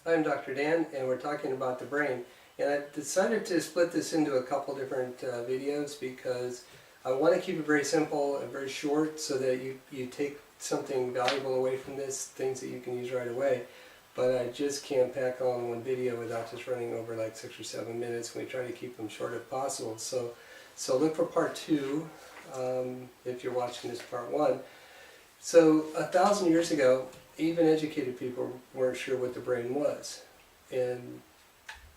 I'm Dr. Dan, and we're talking about the brain. And I decided to split this into a couple different videos because I want to keep it very simple and very short so that you take something valuable away from this, things that you can use right away. But I just can't pack all in one video without just running over like 6 or 7 minutes. We try to keep them short if possible. So look for part 2 if you're watching this part 1. So 1,000 years ago, even educated people weren't sure what the brain was, and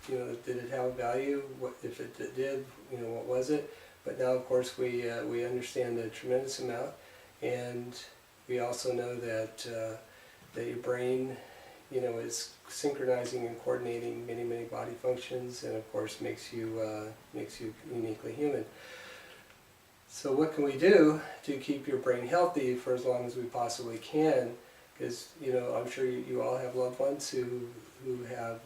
did it have a value? What if it did? What was it? But now, of course, we understand a tremendous amount, and we also know that that your brain, is synchronizing and coordinating many body functions, and of course makes you uniquely human. So what can we do to keep your brain healthy for as long as we possibly can? Because I'm sure you all have loved ones who have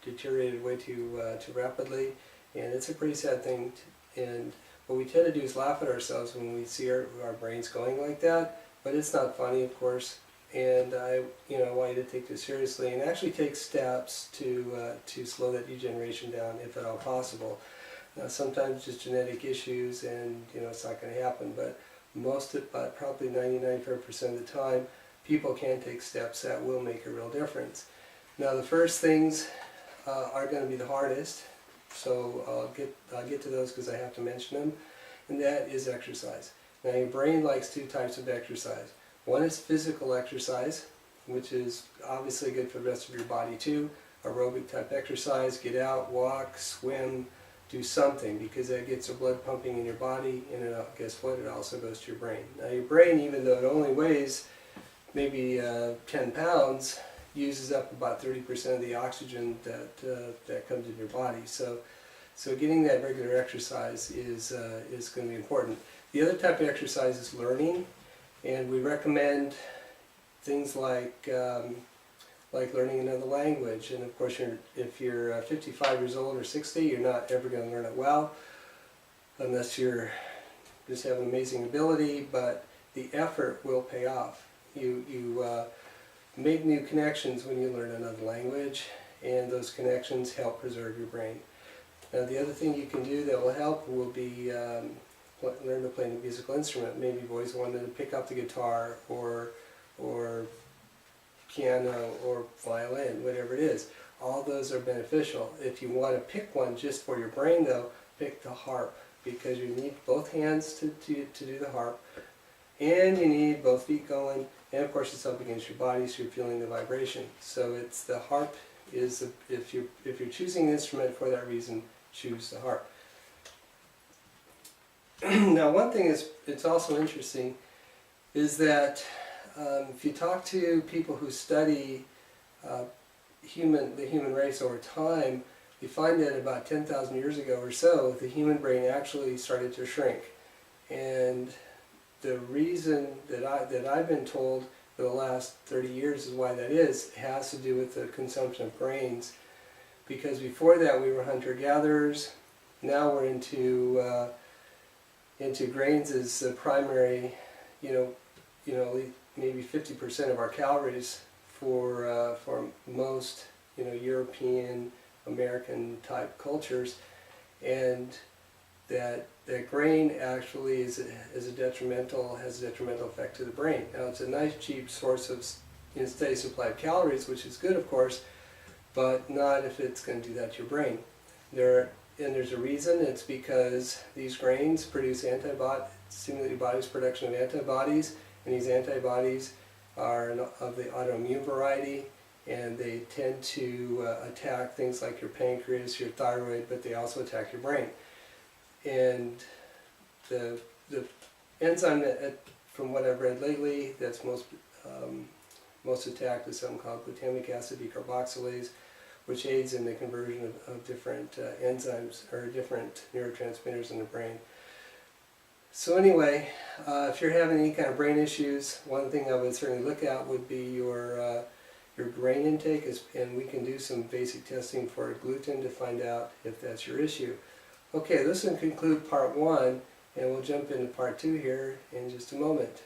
deteriorated way too rapidly, and it's a pretty sad thing. And what we tend to do is laugh at ourselves when we see our brains going like that. But it's not funny, of course. And I want you to take this seriously and actually take steps to slow that degeneration down, if at all possible. Now, sometimes just genetic issues, and it's not going to happen. But probably 99% of the time, people can take steps that will make a real difference. Now, the first things are going to be the hardest, so I'll get to those because I have to mention them, and that is exercise. Now, your brain likes 2 types of exercise. One is physical exercise, which is obviously good for the rest of your body too. Aerobic type exercise, get out, walk, swim, do something, because that gets the blood pumping in your body, and guess what? It also goes to your brain. Now, your brain, even though it only weighs maybe 10 pounds, uses up about 30% of the oxygen that comes in your body. So getting that regular exercise is going to be important. The other type of exercise is learning, and we recommend things like learning another language. And of course, if you're 55 years old or 60, you're not ever going to learn it well, unless you're just have an amazing ability. But the effort will pay off. You make new connections when you learn another language, and those connections help preserve your brain. Now, the other thing you can do that will help will be learn to play a musical instrument. Maybe you've always wanted to pick up the guitar or piano or violin, whatever it is. All those are beneficial. If you want to pick one just for your brain, though, pick the harp, because you need both hands to do the harp, and you need both feet going, and of course it's up against your body, so you're feeling the vibration. So it's the harp is, if you're choosing an instrument for that reason, choose the harp. Now, one thing it's also interesting is that if you talk to people who study the human race over time, you find that about 10,000 years ago or so, the human brain actually started to shrink. And the reason that I've been told for the last 30 years is why that is, has to do with the consumption of grains. Because before that we were hunter-gatherers. Now we're into grains as the primary, maybe 50% of our calories for most European, American type cultures, and that grain actually has a detrimental effect to the brain. Now, it's a nice cheap source of steady supply of calories, which is good, of course, but not if it's going to do that to your brain. There's a reason. It's because these grains stimulate your body's production of antibodies, and these antibodies are of the autoimmune variety, and they tend to attack things like your pancreas, your thyroid, but they also attack your brain. And the enzyme from what I've read lately that's most attacked is something called glutamic acid decarboxylase, which aids in the conversion of different enzymes or different neurotransmitters in the brain. So anyway, if you're having any kind of brain issues, one thing I would certainly look at would be your grain intake, and we can do some basic testing for gluten to find out if that's your issue. Okay, this will conclude part 1, and we'll jump into part 2 here in just a moment.